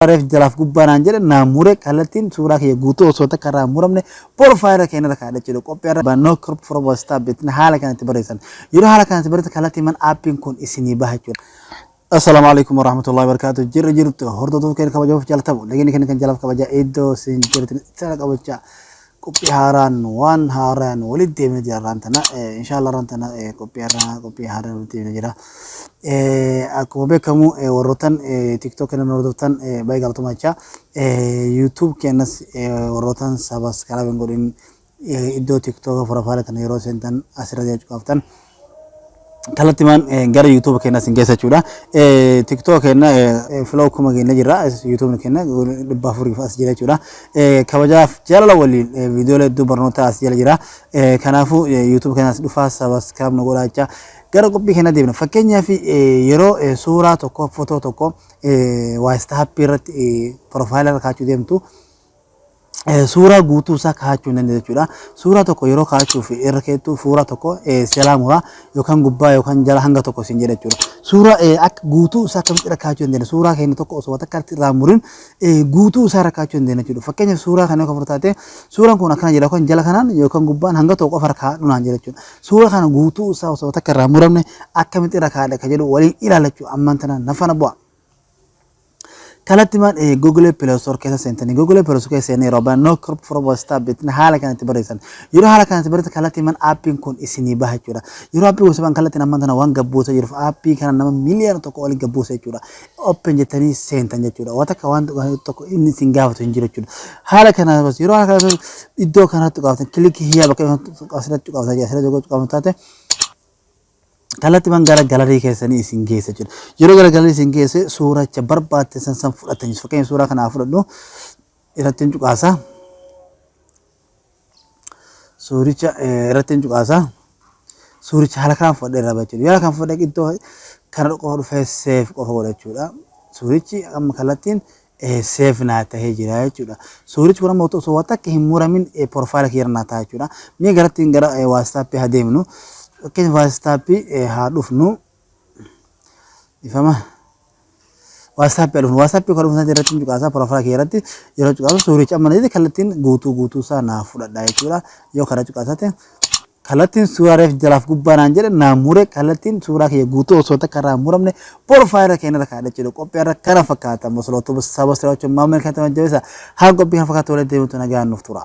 Arif jalaf gubbaan jira naamure kallattiin suuraa kee guutuu osoo takkarraa muramne profaayila keenya irra kaa'adha jechuudha. Qophii irra bannoo crop for WhatsApp bitin haala kanatti barreessan. Yeroo haala kanatti barreessan kallattii man aappiin kun isinii baha jechuudha. Assalamu alaikum warahmatullahi wabarakatuh. Jirtu hordoftoota keenya kabajamuuf jalatamu. Lagni keenya kan jalaf kabajaa iddoo isin jirtu sana kabajaa. Qophii haaraan waan haaraan walitti deemee jira raantana. Inshallah raantana qophii haaraan walitti deemee jira. Akkuma beekamu warroottan TikTok kennan hordoftan baay'ee galatooma jecha YouTube kennas warroottan subscribe godhin iddoo TikTok profaayila kana yeroo seentan asirratti qabaatan kallattimaan gara YouTube kennas hin geessa jechuudha. TikTok kenna flow kuma kenna jira YouTube kenna dhibba afurii as jira jechuudha. Kabajaaf jaalala waliin viidiyoolee hedduu barnoota as jala jira. Kanaafuu YouTube kennas dhufaa subscribe nu godhaa jecha gara qophii kenna deemna. Fakkeenyaaf yeroo suuraa tokko footoo tokko WhatsApp irratti profaayila irra kaachuu deemtu suuraa guutuu isaa kaachuu hin jechuudha. Suuraa tokko yeroo kaachuuf irra keetu suuraa tokko selaamuudha yookaan gubbaa yookaan jala hanga tokko siin jedha jechuudha. Suuraa akka guutuu isaa akkamitti irra kaachuu hin suuraa keenya tokko osoo takkatti irraa murin guutuu isaa irra kaachuu hin jechuudha. Fakkeenyaaf suuraa kana yoo fudhatate suuraan kun akkana jedha yookaan jala kanaan yookaan gubbaan hanga tokko qofa irra kaa'uudhaan jedha jechuudha. Suuraa kana guutuu isaa osoo takka irraa muramne akkamitti irra kaa'adha kan jedhu waliin ilaalachuu ammaan tana nafana bu'a. Kallattimaan Google Play Store keessa seentanii Google Play Store keessa seenee roobaan no crop for WhatsApp bitin haala kanatti barreessan. Yeroo haala kanatti barreessan kallattimaan aappiin kun isinii baha jechuudha. Yeroo aappii gosa kallattiin ammaan tana waan gabbuusa jiruuf aappii kana nama miliyoona tokko waliin gabbuusa jechuudha. Open jettanii seentan jechuudha. Waan takka waan tokko inni isin gaafatu hin jiru jechuudha. Haala kana yeroo haala kana iddoo kanatti qabaatan kilikii hiyyaa bakka asirratti qabaatan asirratti qabaatan kallattimaan gara galarii keessanii isin geessa jechuudha. Yeroo gara galarii isin geesse suuracha barbaachisan san fudhatanii fakkeenyaaf suuraa kana fudhadhu irratti hin cuqaasa. Suuricha irratti hin cuqaasa. Suuricha haala kanaan fudhadhee irraa jechuudha. Yeroo kan fudhadhee iddoo kana qofa dhufee seef qofa godha jechuudha. Suurichi amma kallattiin seef naa tahee jira jechuudha. Suurichi kun amma osoo waan takka hin muramin profaayila keenya naa ta'a jechuudha. Mee garattiin gara WhatsApp haa deemnu. Oke, WhatsApp hadufnu ifama WhatsApp kalau misalnya irratti cuqaasa profaayila keerratti yeroo cuqaasu suuricha amma nidi kallattiin guutuu isaa naa fudhadha jechuudha. Yoo kana cuqaasate kallattiin suuraa jalaaf gubbaan jedha naamure kallattiin suuraa kee guutuu osoo takkarraa muramne profaayila keenya irra kaa'adha jechuudha. Qophii irra kana fakkaata masaloota sabas raawwachuun maamilka ta'an jabeessa haa qophii kana fakkaatu walitti deemutu nagaan nuuf tura.